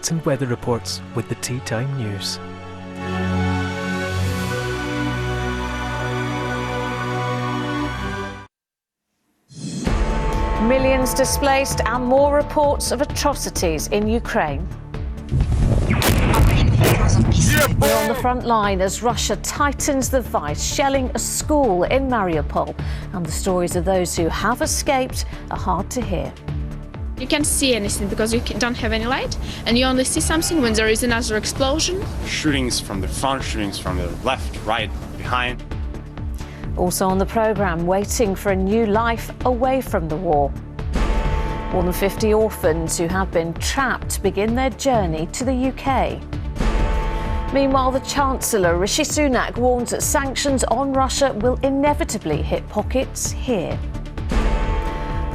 And weather reports with the Tea Time News. Millions displaced and more reports of atrocities in Ukraine. We're on the front line as Russia tightens the vice, shelling a school in Mariupol. And the stories of those who have escaped are hard to hear. You can't see anything because you don't have any light, and you only see something when there is another explosion. Shootings from the front, shootings from the left, right, behind. Also on the programme, waiting for a new life away from the war. More than 50 orphans who have been trapped begin their journey to the UK. Meanwhile, the Chancellor, Rishi Sunak, warns that sanctions on Russia will inevitably hit pockets here.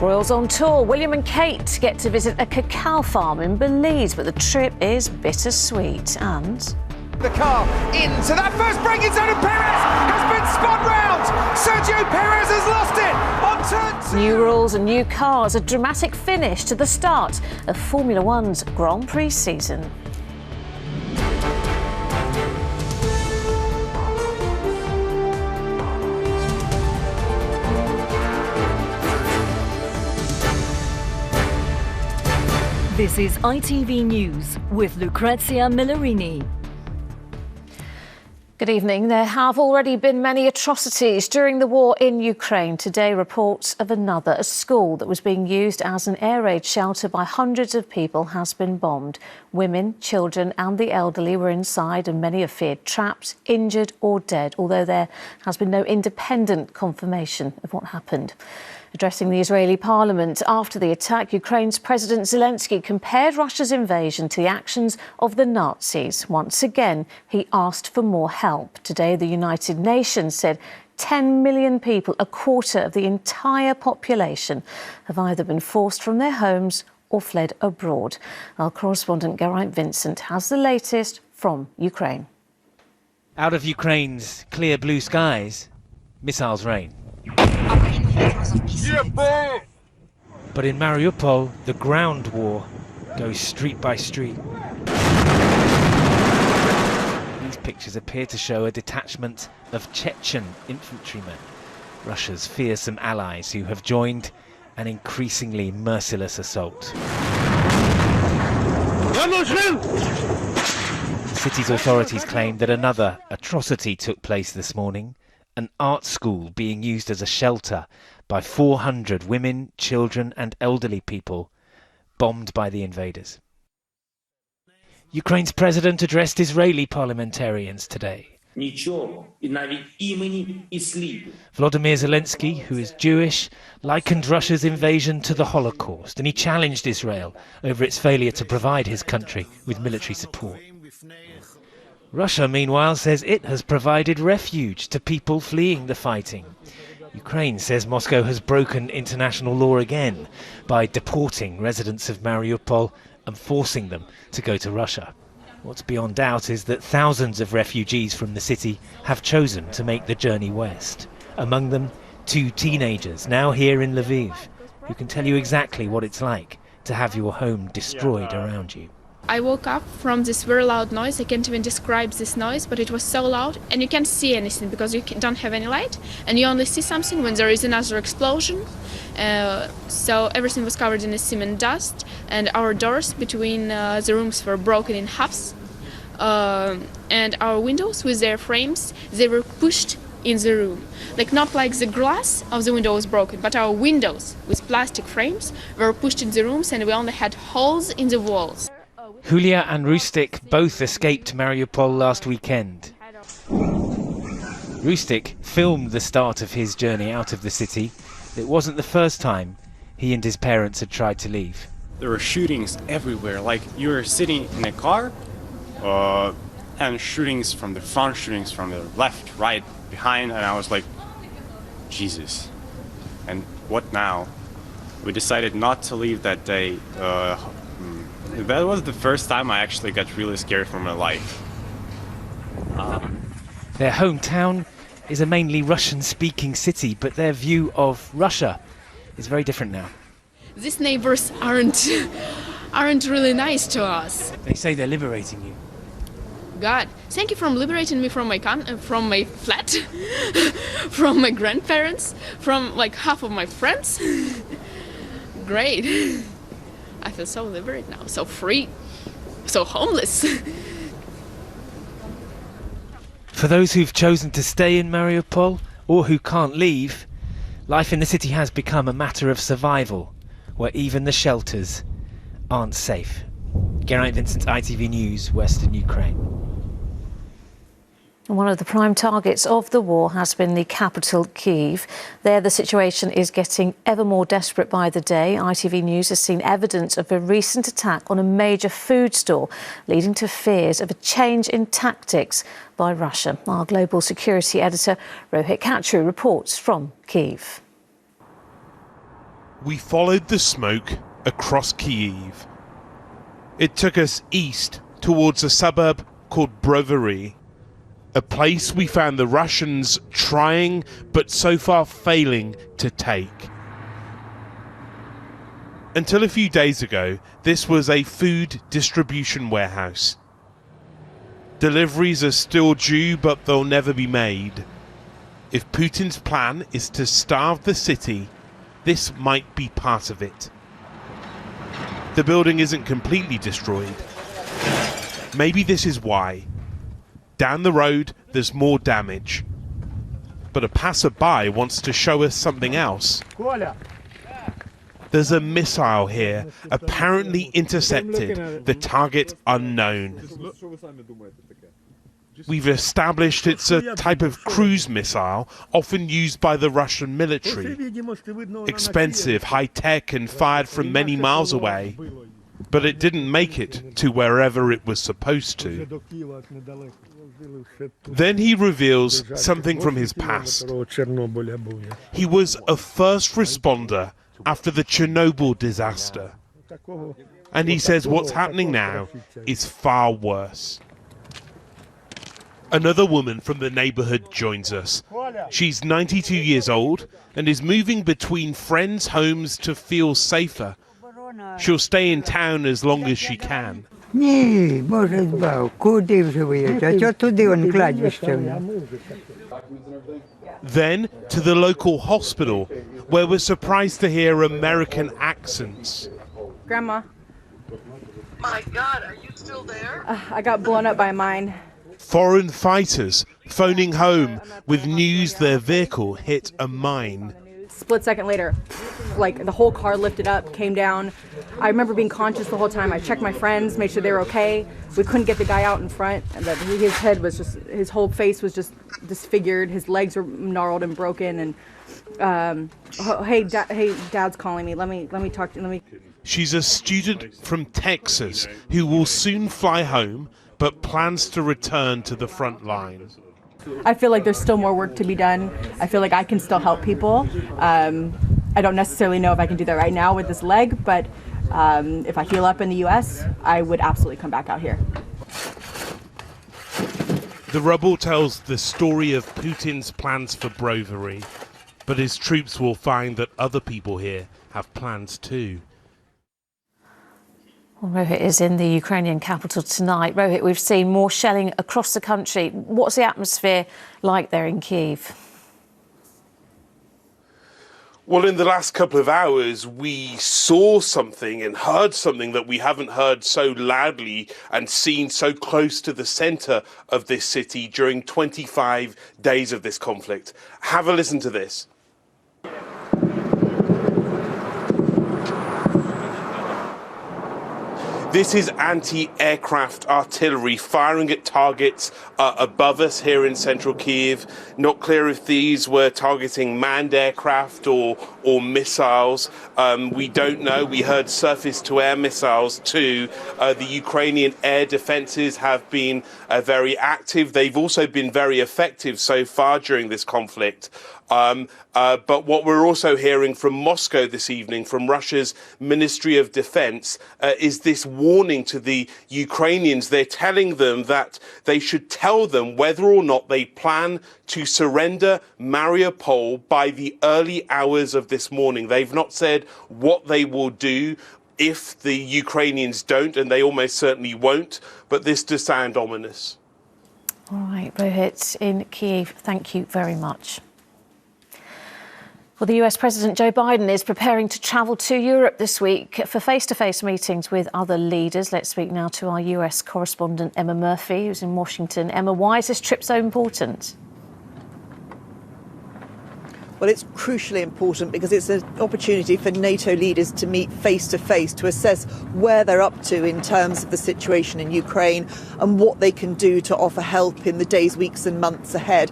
Royals on tour. William and Kate get to visit a cacao farm in Belize, but the trip is bittersweet. And the car into that first break in zone, and Perez has been spun round. Sergio Perez has lost it on turn 2. New rules and new cars, a dramatic finish to the start of Formula One's Grand Prix season. This is ITV News with Lucrezia Millarini. Good evening. There have already been many atrocities during the war in Ukraine. Today, reports of another. A school that was being used as an air raid shelter by hundreds of people has been bombed. Women, children and the elderly were inside, and many are feared trapped, injured or dead, although there has been no independent confirmation of what happened. Addressing the Israeli parliament after the attack, Ukraine's President Zelensky compared Russia's invasion to the actions of the Nazis. Once again, he asked for more help. Today, the United Nations said 10 million people, a quarter of the entire population, have either been forced from their homes or fled abroad. Our correspondent Geraint Vincent has the latest from Ukraine. Out of Ukraine's clear blue skies, missiles rain. But in Mariupol, the ground war goes street by street. These pictures appear to show a detachment of Chechen infantrymen, Russia's fearsome allies who have joined an increasingly merciless assault. The city's authorities claim that another atrocity took place this morning. An art school being used as a shelter by 400 women, children and elderly people, bombed by the invaders. Ukraine's president addressed Israeli parliamentarians today. Volodymyr Zelensky, who is Jewish, likened Russia's invasion to the Holocaust, and he challenged Israel over its failure to provide his country with military support. Russia, meanwhile, says it has provided refuge to people fleeing the fighting. Ukraine says Moscow has broken international law again by deporting residents of Mariupol and forcing them to go to Russia. What's beyond doubt is that thousands of refugees from the city have chosen to make the journey west. Among them, 2 teenagers now here in Lviv, who can tell you exactly what it's like to have your home destroyed around you. I woke up from this very loud noise. I can't even describe this noise, but it was so loud, and you can't see anything because you don't have any light, and you only see something when there is another explosion. So everything was covered in a cement dust, and our doors between the rooms were broken in halves, and our windows with their frames, they were pushed in the room. Not like the glass of the window was broken, but our windows with plastic frames were pushed in the rooms, and we only had holes in the walls. Julia and Rustik both escaped Mariupol last weekend. Rustik filmed the start of his journey out of the city. It wasn't the first time he and his parents had tried to leave. There were shootings everywhere. You were sitting in a car, and shootings from the front, shootings from the left, right, behind, and I was like, Jesus. And what now? We decided not to leave that day. That was the first time I actually got really scared for my life. Their hometown is a mainly Russian-speaking city, but their view of Russia is very different now. These neighbors aren't aren't really nice to us. They say they're liberating you. God, thank you for liberating me from my flat, from my grandparents, from like half of my friends. Great. I feel so liberated now, so free, so homeless. For those who've chosen to stay in Mariupol or who can't leave, life in the city has become a matter of survival, where even the shelters aren't safe. Geraint Vincent, ITV News, Western Ukraine. One of the prime targets of the war has been the capital, Kyiv. There, the situation is getting ever more desperate by the day. ITV News has seen evidence of a recent attack on a major food store, leading to fears of a change in tactics by Russia. Our global security editor, Rohit Katru, reports from Kyiv. We followed the smoke across Kyiv. It took us east towards a suburb called Brovary, a place we found the Russians trying but so far failing to take. Until a few days ago, this was a food distribution warehouse. Deliveries are still due, but they'll never be made. If Putin's plan is to starve the city, this might be part of it. The building isn't completely destroyed. Maybe this is why. Down the road, there's more damage. But a passerby wants to show us something else. There's a missile here, apparently intercepted, the target unknown. We've established it's a type of cruise missile, often used by the Russian military. Expensive, high-tech, and fired from many miles away. But it didn't make it to wherever it was supposed to. Then he reveals something from his past. He was a first responder after the Chernobyl disaster. And he says what's happening now is far worse. Another woman from the neighborhood joins us. She's 92 years old and is moving between friends' homes to feel safer. She'll stay in town as long as she can. Ні, Боже збав, куди вже виїжджати? От туди он кладбище. Then to the local hospital, where we're surprised to hear American accents. Grandma. My God, are you still there? I got blown up by a mine. Foreign fighters phoning home with news their vehicle hit a mine. Split second later, like the whole car lifted up, came down. I remember being conscious the whole time. I checked my friends, made sure they were okay. We couldn't get the guy out in front, and that his head was just, his whole face was just disfigured. His legs were gnarled and broken. And hey, Dad's calling me. Let me talk to you. She's a student from Texas who will soon fly home, but plans to return to the front line. I feel like there's still more work to be done. I feel like I can still help people. I don't necessarily know if I can do that right now with this leg, but if I heal up in the US, I would absolutely come back out here. The rubble tells the story of Putin's plans for Brovary, but his troops will find that other people here have plans too. Well, Rohit is in the Ukrainian capital tonight. Rohit, we've seen more shelling across the country. What's the atmosphere like there in Kyiv? Well, in the last couple of hours, we saw something and heard something that we haven't heard so loudly and seen so close to the centre of this city during 25 days of this conflict. Have a listen to this. This is anti-aircraft artillery firing at targets above us here in central Kyiv. Not clear if these were targeting manned aircraft or missiles. We don't know. We heard surface-to-air missiles too. The Ukrainian air defences have been very active. They've also been very effective so far during this conflict. But what we're also hearing from Moscow this evening, from Russia's Ministry of Defense, is this warning to the Ukrainians. They're telling them that they should tell them whether or not they plan to surrender Mariupol by the early hours of this morning. They've not said what they will do. if the Ukrainians don't, and they almost certainly won't, but this does sound ominous. All right, Rohit in Kyiv, thank you very much. Well, the US President Joe Biden is preparing to travel to Europe this week for face-to-face meetings with other leaders. Let's speak now to our US correspondent Emma Murphy, who's in Washington. Emma, why is this trip so important? Well, it's crucially important because it's an opportunity for NATO leaders to meet face-to-face to assess where they're up to in terms of the situation in Ukraine and what they can do to offer help in the days, weeks and months ahead.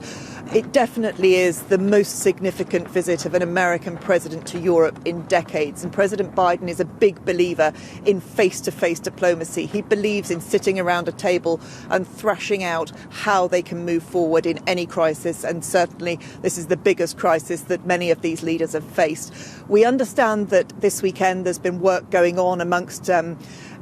It definitely is the most significant visit of an American president to Europe in decades. And President Biden is a big believer in face-to-face diplomacy. He believes in sitting around a table and thrashing out how they can move forward in any crisis. And certainly this is the biggest crisis that many of these leaders have faced. We understand that this weekend there's been work going on amongst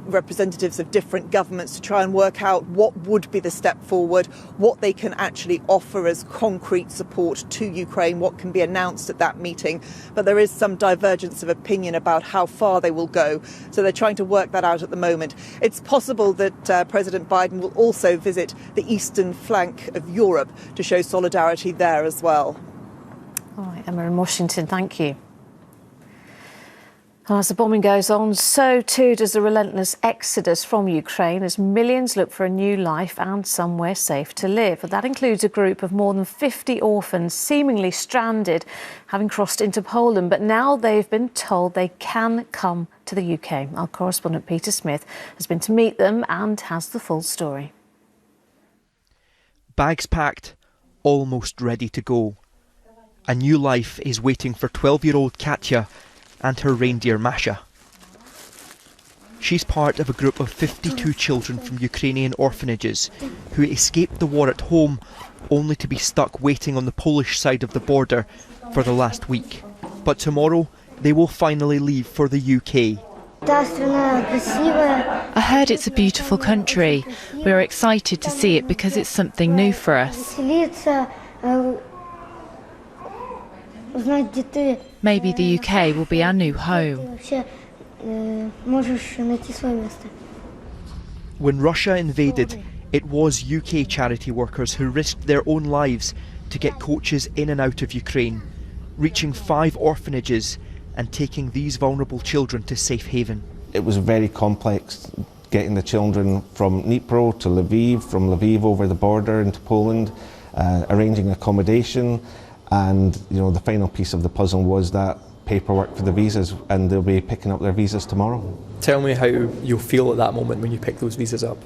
representatives of different governments to try and work out what would be the step forward, what they can actually offer as concrete support to Ukraine, what can be announced at that meeting. But there is some divergence of opinion about how far they will go. So they're trying to work that out at the moment. It's possible that President Biden will also visit the eastern flank of Europe to show solidarity there as well. All right, Emma in Washington, thank you. As the bombing goes on, so too does the relentless exodus from Ukraine as millions look for a new life and somewhere safe to live. But that includes a group of more than 50 orphans seemingly stranded, having crossed into Poland. But now they've been told they can come to the UK. Our correspondent Peter Smith has been to meet them and has the full story. Bags packed, almost ready to go. A new life is waiting for 12-year-old Katya and her reindeer Masha. She's part of a group of 52 children from Ukrainian orphanages who escaped the war at home only to be stuck waiting on the Polish side of the border for the last week. But tomorrow they will finally leave for the UK. I heard it's a beautiful country. We're excited to see it because it's something new for us. Maybe the UK will be our new home. When Russia invaded, it was UK charity workers who risked their own lives to get coaches in and out of Ukraine, reaching 5 orphanages and taking these vulnerable children to safe haven. It was very complex getting the children from Dnipro to Lviv, from Lviv over the border into Poland, arranging accommodation. And the final piece of the puzzle was that paperwork for the visas, and they'll be picking up their visas tomorrow. Tell me how you'll feel at that moment when you pick those visas up.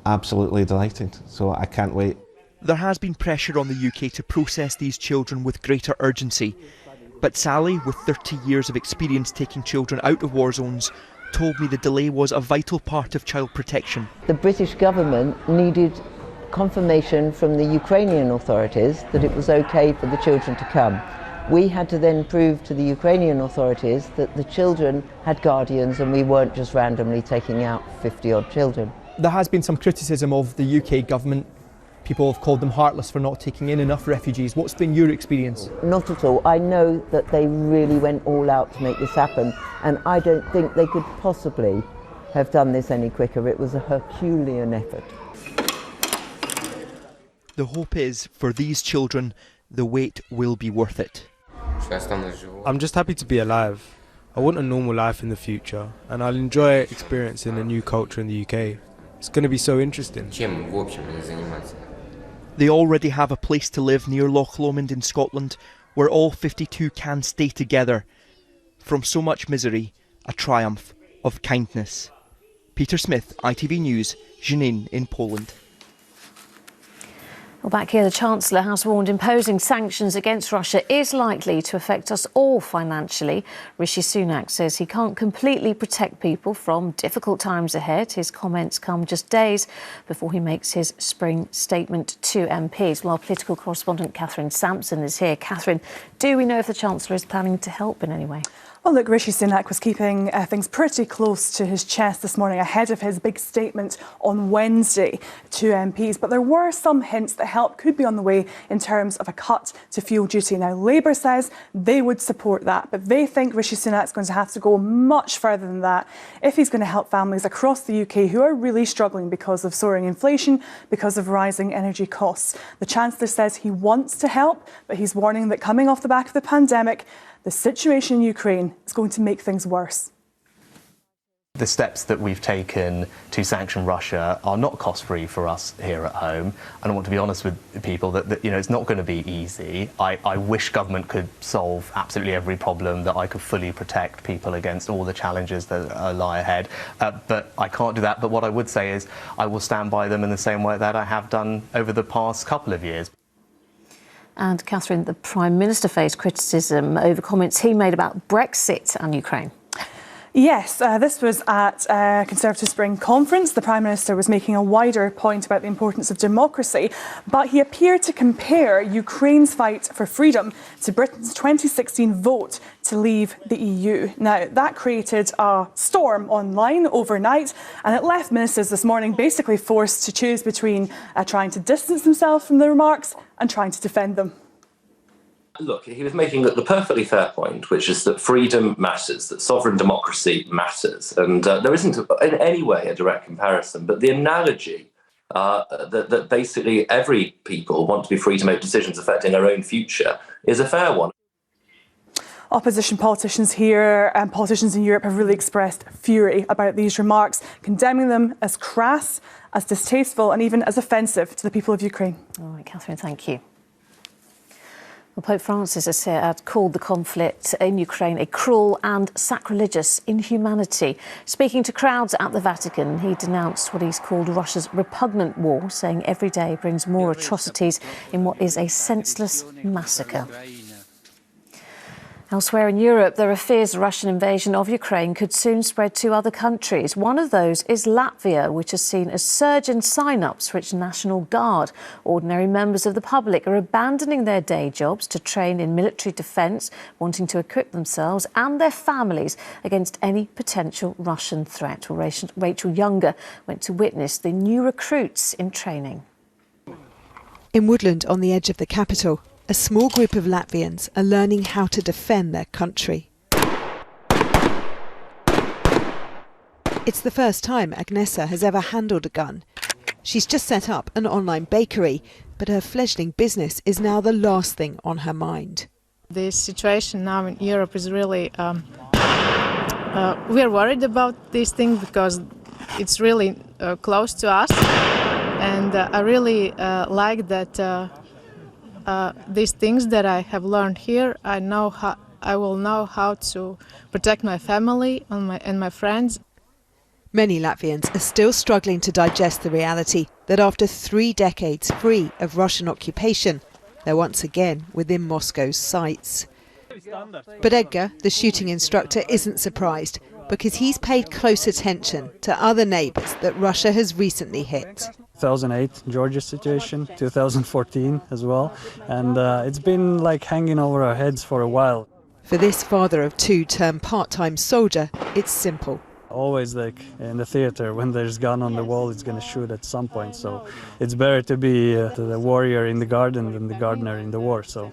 Absolutely delighted, so I can't wait. There has been pressure on the UK to process these children with greater urgency, but Sally, with 30 years of experience taking children out of war zones, told me the delay was a vital part of child protection. The British government needed confirmation from the Ukrainian authorities that it was okay for the children to come. We had to then prove to the Ukrainian authorities that the children had guardians and we weren't just randomly taking out 50-odd children. There has been some criticism of the UK government. People have called them heartless for not taking in enough refugees. What's been your experience? Not at all. I know that they really went all out to make this happen, and I don't think they could possibly have done this any quicker. It was a Herculean effort. The hope is, for these children, the wait will be worth it. I'm just happy to be alive. I want a normal life in the future, and I'll enjoy experiencing a new culture in the UK. It's going to be so interesting. They already have a place to live near Loch Lomond in Scotland, where all 52 can stay together. From so much misery, a triumph of kindness. Peter Smith, ITV News, Żnin in Poland. Well, back here, the Chancellor has warned imposing sanctions against Russia is likely to affect us all financially. Rishi Sunak says he can't completely protect people from difficult times ahead. His comments come just days before he makes his spring statement to MPs. Well, our political correspondent Catherine Sampson is here. Catherine, do we know if the Chancellor is planning to help in any way? Well, look, Rishi Sunak was keeping things pretty close to his chest this morning ahead of his big statement on Wednesday to MPs. But there were some hints that help could be on the way in terms of a cut to fuel duty. Now, Labour says they would support that, but they think Rishi Sunak's going to have to go much further than that if he's going to help families across the UK who are really struggling because of soaring inflation, because of rising energy costs. The Chancellor says he wants to help, but he's warning that coming off the back of the pandemic, the situation in Ukraine is going to make things worse. The steps that we've taken to sanction Russia are not cost-free for us here at home. And I want to be honest with people that it's not going to be easy. I wish government could solve absolutely every problem, that I could fully protect people against all the challenges that lie ahead. But I can't do that. But what I would say is I will stand by them in the same way that I have done over the past couple of years. And Catherine, the Prime Minister faced criticism over comments he made about Brexit and Ukraine. Yes, this was at a Conservative Spring Conference. The Prime Minister was making a wider point about the importance of democracy, but he appeared to compare Ukraine's fight for freedom to Britain's 2016 vote to leave the EU. Now, that created a storm online overnight, and it left ministers this morning basically forced to choose between trying to distance themselves from the remarks and trying to defend them. Look, he was making the perfectly fair point, which is that freedom matters, that sovereign democracy matters. And there isn't in any way a direct comparison, but the analogy that basically every people want to be free to make decisions affecting their own future is a fair one. Opposition politicians here and politicians in Europe have really expressed fury about these remarks, condemning them as crass, as distasteful and even as offensive to the people of Ukraine. All right, Catherine, thank you. Well, Pope Francis has called the conflict in Ukraine a cruel and sacrilegious inhumanity. Speaking to crowds at the Vatican, he denounced what he's called Russia's repugnant war, saying every day brings more atrocities in what is a senseless massacre. Elsewhere in Europe, there are fears the Russian invasion of Ukraine could soon spread to other countries. One of those is Latvia, which has seen a surge in sign-ups for its National Guard. Ordinary members of the public are abandoning their day jobs to train in military defence, wanting to equip themselves and their families against any potential Russian threat. Well, Rachel Younger went to witness the new recruits in training. In Woodland, on the edge of the capital, a small group of Latvians are learning how to defend their country. It's the first time Agnesa has ever handled a gun. She's just set up an online bakery, but her fledgling business is now the last thing on her mind. The situation now in Europe is really... we're worried about this thing because it's really close to us, and I really like that these things that I have learned here. I will know how to protect my family and my friends. Many Latvians are still struggling to digest the reality that after 3 decades free of Russian occupation, they're once again within Moscow's sights. But Edgar, the shooting instructor, isn't surprised because he's paid close attention to other neighbours that Russia has recently hit. 2008 Georgia situation, 2014 as well, and it's been like hanging over our heads for a while. For this father of 2 turned part-time soldier, it's simple. Always like in the theater, when there's gun on the wall, it's going to shoot at some point, so it's better to be the warrior in the garden than the gardener in the war. So.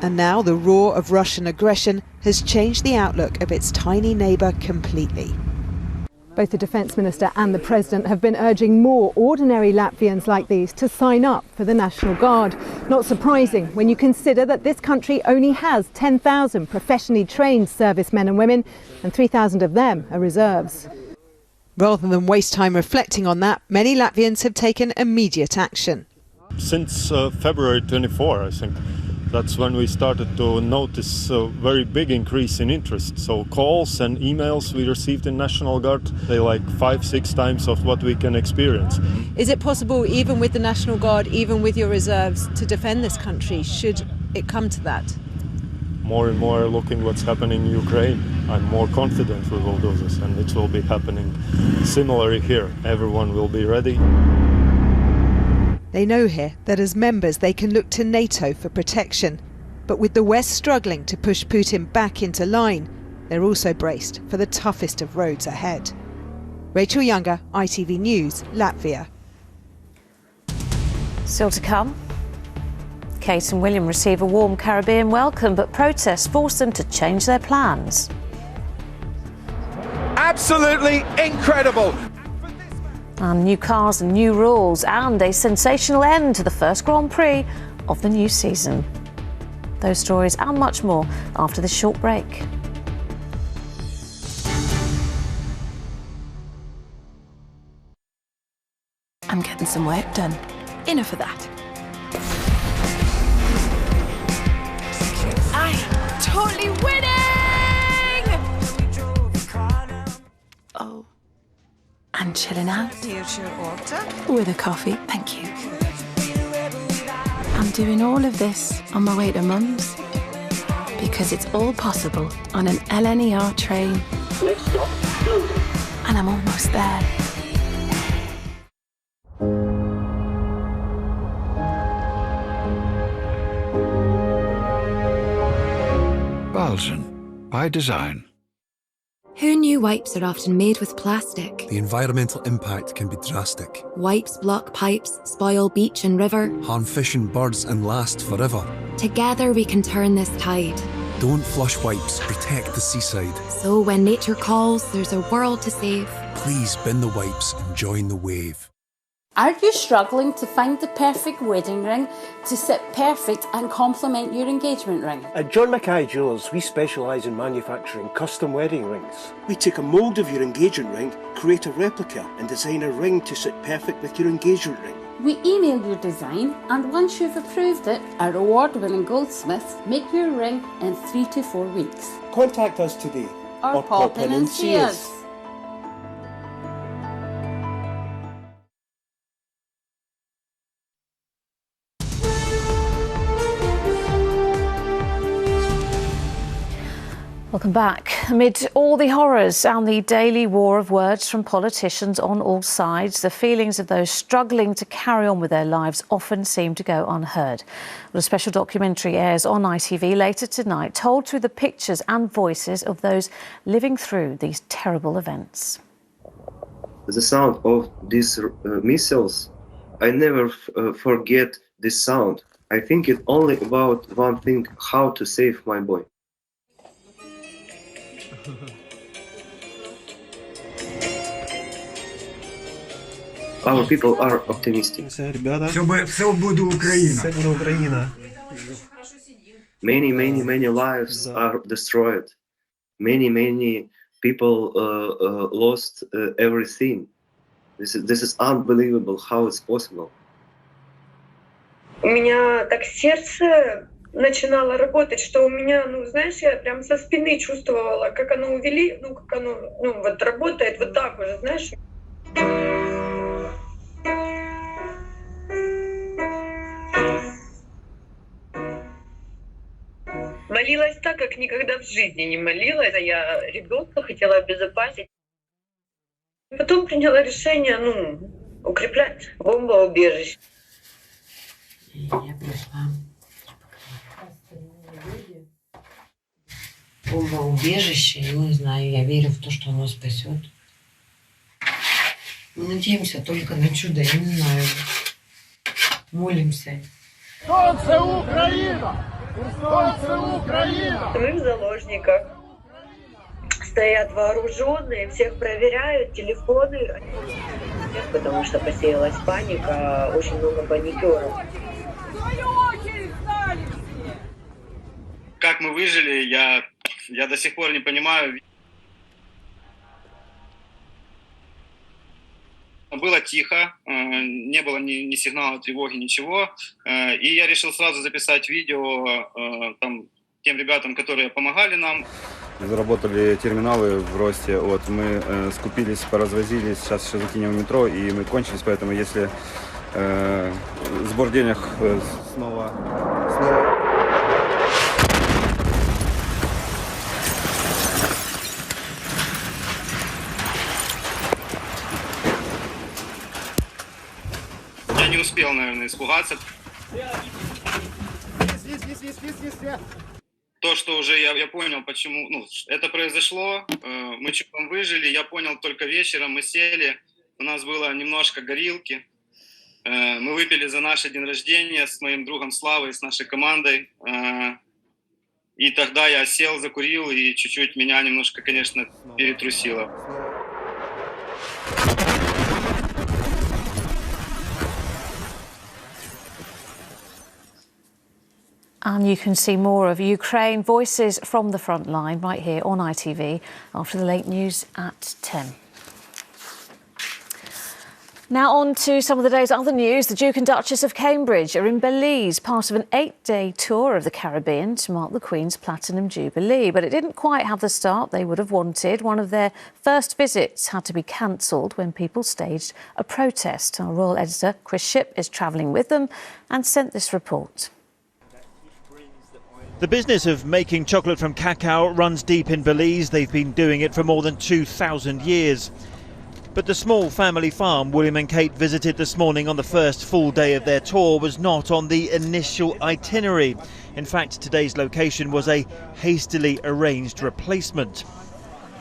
And now the roar of Russian aggression has changed the outlook of its tiny neighbour completely. Both the Defence Minister and the President have been urging more ordinary Latvians like these to sign up for the National Guard. Not surprising when you consider that this country only has 10,000 professionally trained servicemen and women, and 3,000 of them are reserves. Rather than waste time reflecting on that, many Latvians have taken immediate action. Since February 24, I think. That's when we started to notice a very big increase in interest. So calls and emails we received in National Guard, they like 5-6 times of what we can experience. Is it possible, even with the National Guard, even with your reserves, to defend this country, should it come to that? More and more looking what's happening in Ukraine, I'm more confident we will do this, and it will be happening similarly here. Everyone will be ready. They know here that as members they can look to NATO for protection. But with the West struggling to push Putin back into line, they're also braced for the toughest of roads ahead. Rachel Younger, ITV News, Latvia. Still to come. Kate and William receive a warm Caribbean welcome, but protests force them to change their plans. Absolutely incredible. And new cars and new rules, and a sensational end to the first Grand Prix of the new season. Those stories and much more after this short break. I'm getting some work done. Enough of that. I'm totally winning! Oh. I'm chilling out. Here's your order. With a coffee, thank you. I'm doing all of this on my way to Mum's. Because it's all possible on an LNER train. Next stop, London. And I'm almost there. Bulletin, by design. Who knew wipes are often made with plastic? The environmental impact can be drastic. Wipes block pipes, spoil beach and river, harm fish and birds and last forever. Together we can turn this tide. Don't flush wipes, protect the seaside. So when nature calls, there's a world to save. Please bin the wipes and join the wave. Are you struggling to find the perfect wedding ring to sit perfect and complement your engagement ring? At John Mackay Jewellers, we specialise in manufacturing custom wedding rings. We take a mould of your engagement ring, create a replica and design a ring to sit perfect with your engagement ring. We email your design, and once you've approved it, our award-winning goldsmiths make your ring in 3 to 4 weeks. Contact us today or pop in and see us. Welcome back. Amid all the horrors and the daily war of words from politicians on all sides, the feelings of those struggling to carry on with their lives often seem to go unheard. Well, a special documentary airs on ITV later tonight, told through the pictures and voices of those living through these terrible events. The sound of these missiles, I never forget this sound. I think it only about one thing, how to save my boy. Our people are optimistic. Many lives are destroyed. Many people lost everything. This is unbelievable how it's possible. У меня так сердце начинало работать, что у меня, знаешь, я прям со спины чувствовала, как оно увели, как оно, вот работает вот так уже, знаешь. Молилась так, как никогда в жизни не молилась. Я ребенка хотела обезопасить. Потом приняла решение, укреплять бомбоубежище. Я пришла бомбоубежище, и не знаю, я верю в то, что оно спасет. Мы надеемся только на чудо, я не знаю. Молимся. Солнце Украина! Солнце Украина! Мы в заложниках. Стоят вооруженные, всех проверяют, телефоны. Потому что посеялась паника, очень много паникеров. Как мы выжили, я до сих пор не понимаю. Было тихо, не было ни сигнала тревоги, ничего. И я решил сразу записать видео тем ребятам, которые помогали нам. Заработали терминалы в Росте, мы скупились, поразвозились, сейчас еще закинем в метро, и мы кончились, поэтому если сбор денег снова... Я не успел, наверное, испугаться. То, что уже я понял, почему это произошло, мы чудом выжили, я понял только вечером, мы сели, у нас было немножко горилки, мы выпили за наш день рождения с моим другом Славой, с нашей командой, и тогда я сел, закурил, и чуть-чуть меня немножко, конечно, перетрусило. And you can see more of Ukraine voices from the front line right here on ITV after the late news at 10. Now on to some of the day's other news. The Duke and Duchess of Cambridge are in Belize, part of an 8-day tour of the Caribbean to mark the Queen's Platinum Jubilee. But it didn't quite have the start they would have wanted. One of their first visits had to be cancelled when people staged a protest. Our royal editor, Chris Shipp, is travelling with them and sent this report. The business of making chocolate from cacao runs deep in Belize. They've been doing it for more than 2,000 years. But the small family farm William and Kate visited this morning on the first full day of their tour was not on the initial itinerary. In fact, today's location was a hastily arranged replacement.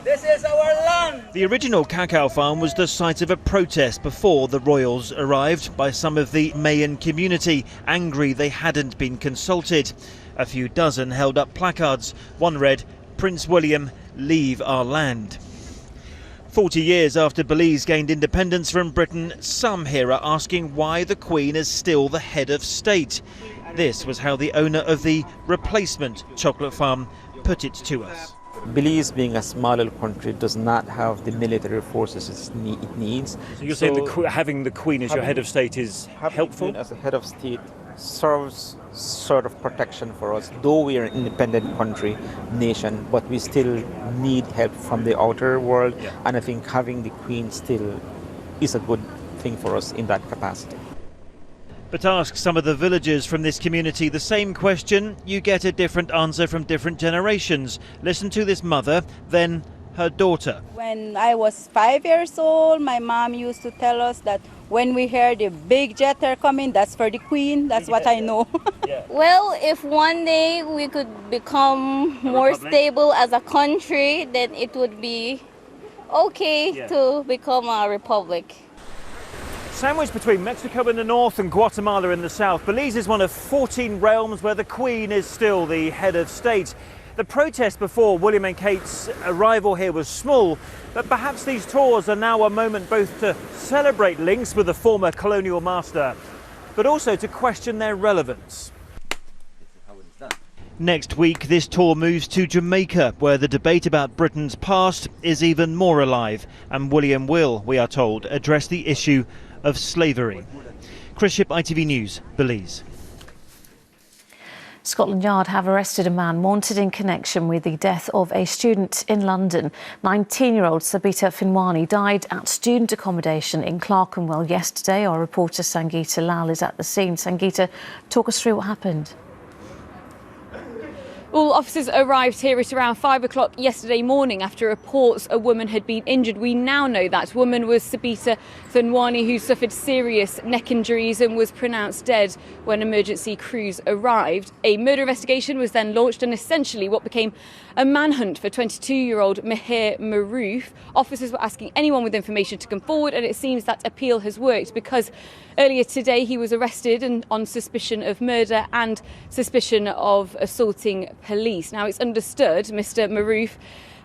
This is our land! The original cacao farm was the site of a protest before the royals arrived by some of the Mayan community, angry they hadn't been consulted. A few dozen held up placards. One read, "Prince William, leave our land." 40 years after Belize gained independence from Britain, some here are asking why the Queen is still the head of state. This was how the owner of the replacement chocolate farm put it to us. Belize, being a small little country, does not have the military forces it needs. So you're saying having the Queen as your head of state is helpful? As a head of state serves sort of protection for us, though we are an independent country, nation, but we still need help from the outer world, and I think having the Queen still is a good thing for us in that capacity. But ask some of the villagers from this community the same question, you get a different answer from different generations. Listen to this mother, then her daughter. When I was 5 years old, my mom used to tell us that when we hear the big jet are coming, that's for the Queen. That's what I know. Well, if one day we could become more stable as a country, then it would be okay to become a republic. Sandwiched between Mexico in the north and Guatemala in the south, Belize is one of 14 realms where the Queen is still the head of state. The protest before William and Kate's arrival here was small, but perhaps these tours are now a moment both to celebrate links with the former colonial master, but also to question their relevance. Next week, this tour moves to Jamaica, where the debate about Britain's past is even more alive, and William will, we are told, address the issue of slavery. Chris Shipp, ITV News, Belize. Scotland Yard have arrested a man wanted in connection with the death of a student in London. 19-year-old Sabita Finwani died at student accommodation in Clerkenwell yesterday. Our reporter Sangeeta Lal is at the scene. Sangeeta, talk us through what happened. Well, officers arrived here at around 5 o'clock yesterday morning after reports a woman had been injured. We now know that woman was Sabita Finwani, who suffered serious neck injuries and was pronounced dead when emergency crews arrived. A murder investigation was then launched and essentially what became a manhunt for 22-year-old Mihir Maroof. Officers were asking anyone with information to come forward, and it seems that appeal has worked because earlier today he was arrested on suspicion of murder and suspicion of assaulting police. Now, it's understood Mr Maroof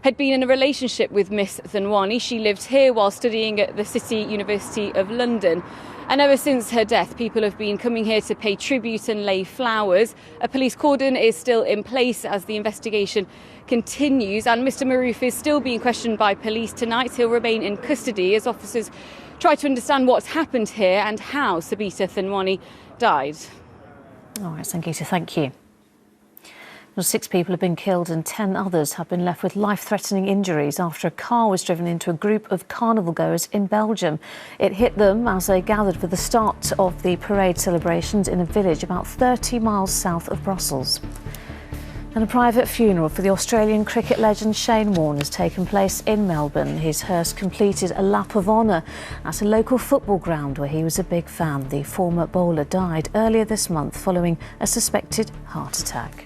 had been in a relationship with Miss Thanwani. She lived here while studying at the City University of London. And ever since her death, people have been coming here to pay tribute and lay flowers. A police cordon is still in place as the investigation continues. And Mr Maroof is still being questioned by police tonight. He'll remain in custody as officers try to understand what's happened here and how Sabita Thanwani died. All right, Sangeeta, thank you. Well, 6 people have been killed and 10 others have been left with life-threatening injuries after a car was driven into a group of carnival goers in Belgium. It hit them as they gathered for the start of the parade celebrations in a village about 30 miles south of Brussels. And a private funeral for the Australian cricket legend Shane Warne has taken place in Melbourne. His hearse completed a lap of honour at a local football ground where he was a big fan. The former bowler died earlier this month following a suspected heart attack.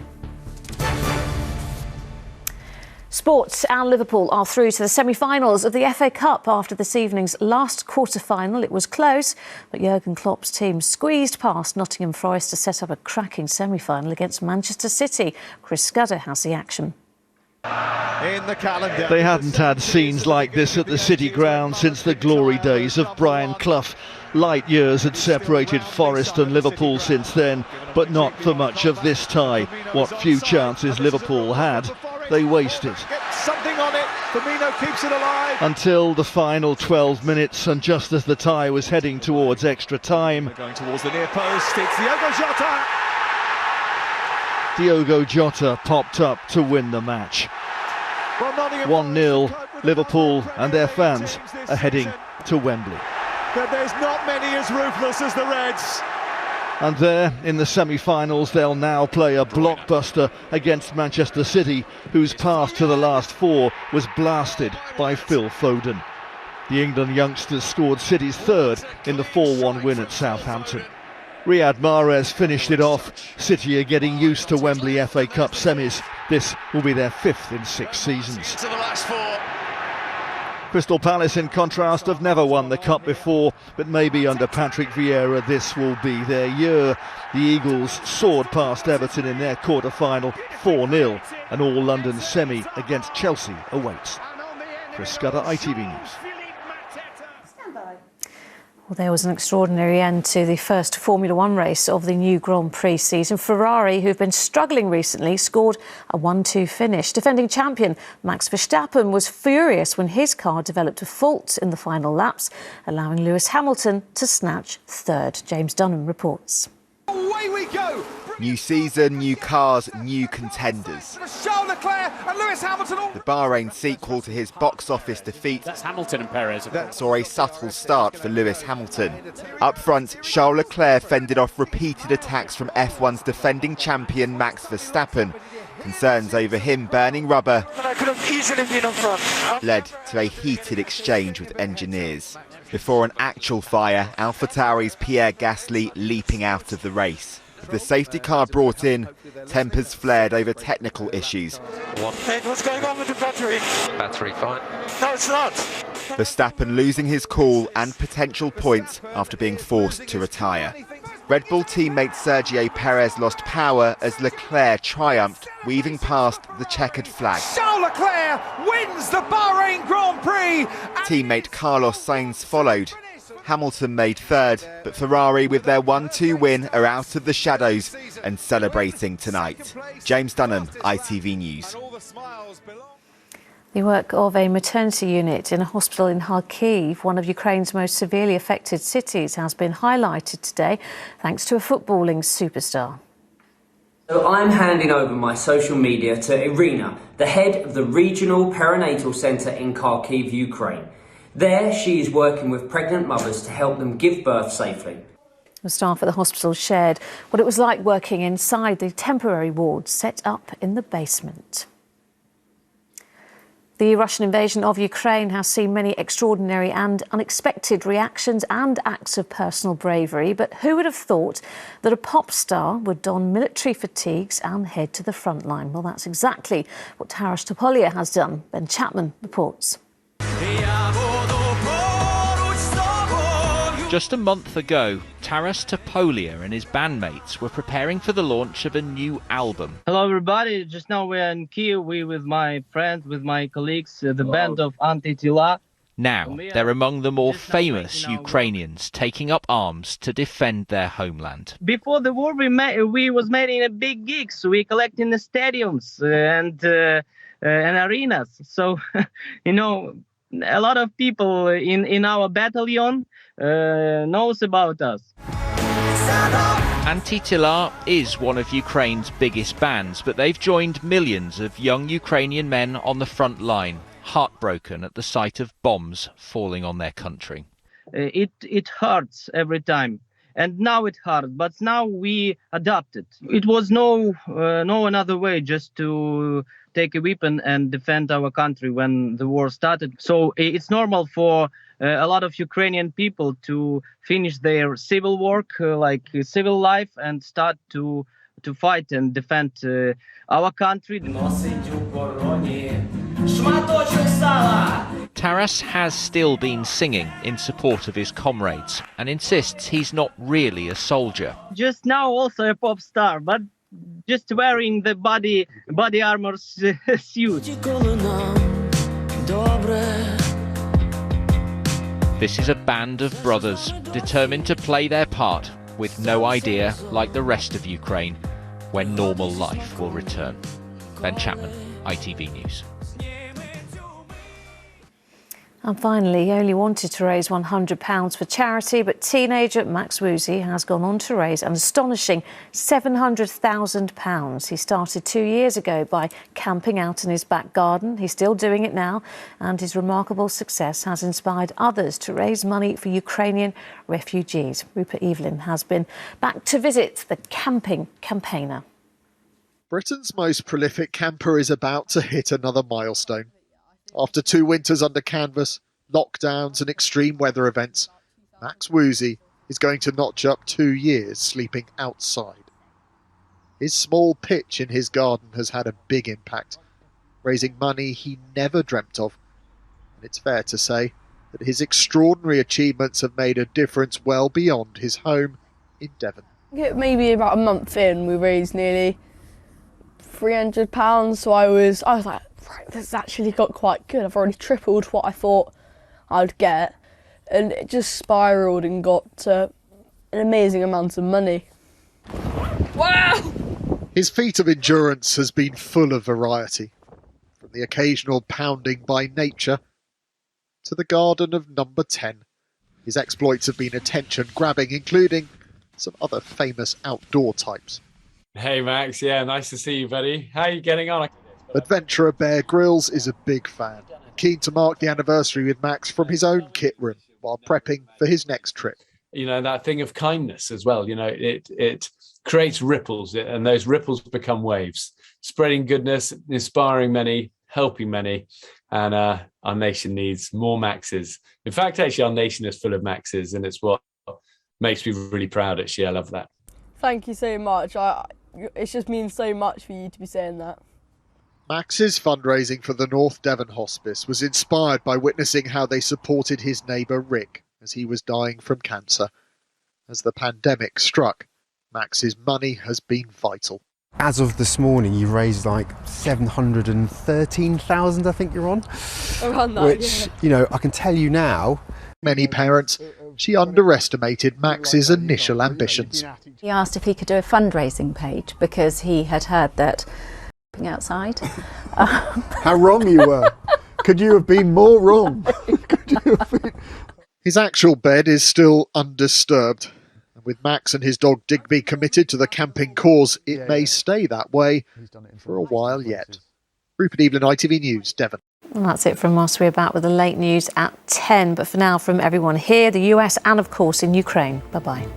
Sports, and Liverpool are through to the semi-finals of the FA Cup after this evening's last quarter-final. It was close, but Jurgen Klopp's team squeezed past Nottingham Forest to set up a cracking semi-final against Manchester City. Chris Scudder has the action. In the calendar. They hadn't had scenes like this at the City ground since the glory days of Brian Clough. Light years had separated Forest and Liverpool since then, but not for much of this tie. What few chances Liverpool had, they wasted. Something on it. Firmino keeps it alive. Until the final 12 minutes, and just as the tie was heading towards extra time, Going towards the near post. It's Diogo Jota. Diogo Jota popped up to win the match. 1-0, Liverpool and their fans are heading to Wembley. But there's not many as ruthless as the Reds. And there, in the semi-finals, they'll now play a blockbuster against Manchester City, whose pass to the last four was blasted by Phil Foden. The England youngsters scored City's third in the 4-1 win at Southampton. Riyad Mahrez finished it off. City are getting used to Wembley FA Cup semis. This will be their fifth in 6 seasons. To the last four. Crystal Palace, in contrast, have never won the Cup before, but maybe under Patrick Vieira this will be their year. The Eagles soared past Everton in their quarter-final 4-0. An all-London semi against Chelsea awaits. Chris Scudder, ITV News. Well, there was an extraordinary end to the first Formula One race of the new Grand Prix season. Ferrari, who've been struggling recently, scored a 1-2 finish. Defending champion Max Verstappen was furious when his car developed a fault in the final laps, allowing Lewis Hamilton to snatch third. James Dunham reports. Away we go! New season, new cars, new contenders. Charles Leclerc and Lewis Hamilton. The Bahrain sequel to his box office defeat. That's Hamilton and Perez. Saw a subtle start for Lewis Hamilton. Up front, Charles Leclerc fended off repeated attacks from F1's defending champion Max Verstappen. Concerns over him burning rubber I could have easily been on front. led to a heated exchange with engineers. Before an actual fire, AlphaTauri's Pierre Gasly leaping out of the race. With the safety car brought in, tempers flared over technical issues. Hey, what's going on with the battery? Battery fine. No, it's not. Verstappen losing his cool and potential points after being forced to retire. Red Bull teammate Sergio Perez lost power as Leclerc triumphed, weaving past the checkered flag. Charles Leclerc wins the Bahrain Grand Prix. Teammate Carlos Sainz followed. Hamilton made third, but Ferrari with their 1-2 win are out of the shadows and celebrating tonight. James Dunham, ITV News. The work of a maternity unit in a hospital in Kharkiv, one of Ukraine's most severely affected cities, has been highlighted today thanks to a footballing superstar. So I'm handing over my social media to Irina, the head of the Regional Perinatal Centre in Kharkiv, Ukraine. There, she is working with pregnant mothers to help them give birth safely. The staff at the hospital shared what it was like working inside the temporary ward set up in the basement. The Russian invasion of Ukraine has seen many extraordinary and unexpected reactions and acts of personal bravery. But who would have thought that a pop star would don military fatigues and head to the front line? Well, that's exactly what Taras Topolia has done. Ben Chapman reports. Just a month ago, Taras Topolia and his bandmates were preparing for the launch of a new album. Hello everybody, just now we're in Kiev, with my friends, with my colleagues, the band of Anti-Tila. Now, they're among the more famous Ukrainians taking up arms to defend their homeland. Before the war we was making a big gigs, we collecting the stadiums and arenas. So, you know, a lot of people in our battalion knows about us. Anti-Tila is one of Ukraine's biggest bands, but they've joined millions of young Ukrainian men on the front line, heartbroken at the sight of bombs falling on their country. It hurts every time. and now it's hard. But now we adapted. It was no another way just to take a weapon and defend our country when the war started. So it's normal for a lot of Ukrainian people to finish their civil work, like civil life, and start to fight and defend our country. Taras has still been singing in support of his comrades and insists he's not really a soldier. Just now also a pop star, but just wearing the body armor suit. This is a band of brothers determined to play their part with no idea, like the rest of Ukraine, when normal life will return. Ben Chapman, ITV News. And finally, he only wanted to raise £100 for charity, but teenager Max Woozy has gone on to raise an astonishing £700,000. He started 2 years ago by camping out in his back garden. He's still doing it now, and his remarkable success has inspired others to raise money for Ukrainian refugees. Rupert Evelyn has been back to visit the camping campaigner. Britain's most prolific camper is about to hit another milestone. After 2 winters under canvas, lockdowns and extreme weather events, Max Woozy is going to notch up 2 years sleeping outside. His small pitch in his garden has had a big impact, raising money he never dreamt of. And it's fair to say that his extraordinary achievements have made a difference well beyond his home in Devon. Maybe about a month in, we raised nearly £300, so I was like, right, this actually got quite good. I've already tripled what I thought I'd get, and it just spiralled and got an amazing amount of money. Wow! His feat of endurance has been full of variety, from the occasional pounding by nature to the garden of number 10. His exploits have been attention-grabbing, including some other famous outdoor types. Hey Max, yeah, nice to see you, buddy. How are you getting on? Adventurer Bear Grylls is a big fan, keen to mark the anniversary with Max from his own kit room while prepping for his next trip. You know, that thing of kindness as well, you know, it creates ripples, and those ripples become waves, spreading goodness, inspiring many, helping many, and our nation needs more Maxes. In fact, actually, our nation is full of Maxes, and it's what makes me really proud, actually. I love that. Thank you so much. It just means so much for you to be saying that. Max's fundraising for the North Devon Hospice was inspired by witnessing how they supported his neighbour Rick as he was dying from cancer. As the pandemic struck, Max's money has been vital. As of this morning, you raised like 713,000, I think you're on. Around that, which, yeah. You know, I can tell you now. Many parents, she underestimated Max's initial ambitions. He asked if he could do a fundraising page because he had heard that outside. How wrong you were. Could you have been more wrong? His actual bed is still undisturbed. And with Max and his dog Digby committed to the camping cause, it may stay that way for a while yet. Rupert Evelyn, ITV News, Devon. And that's it from us. We're back with the late news at 10. But for now, from everyone here, the US and, of course, in Ukraine. Bye-bye.